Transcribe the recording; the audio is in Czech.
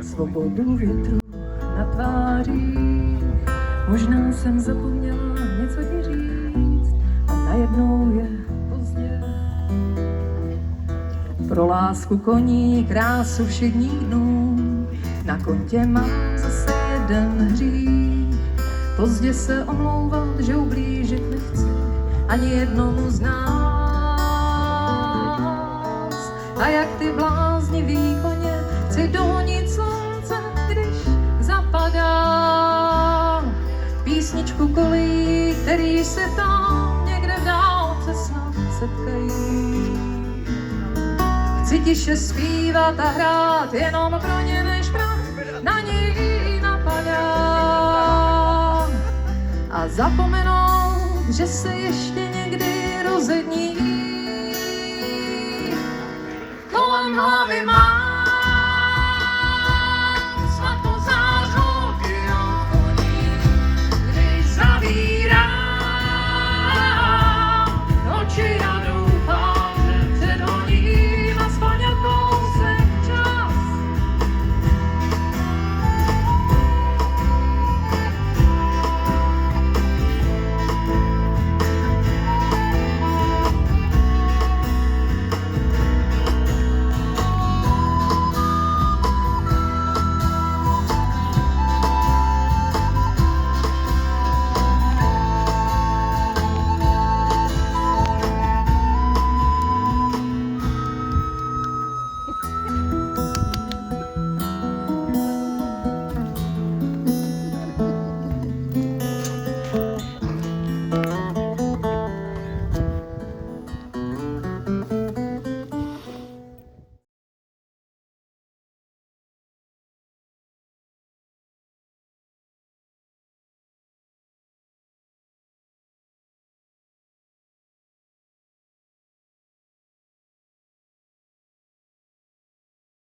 Svobodu větru na tvářích, možná jsem zapomněla něco ti říct a najednou je pozdě. Pro lásku koní, krásu všedních dnů, na kontě mám zase jeden hřích. Pozdě se omlouvat, že ublížit nechci ani jednomu z nás. A jak ty bláznivý koně chci donit slunce, když zapadá. Písničku kolí, který se tam někde v dálce snad setkají. Chci tiše zpívat a hrát jenom pro ně, než prach na ní napadá. A zapomenout, že se ještě někdy rozední. Kolem hlavy má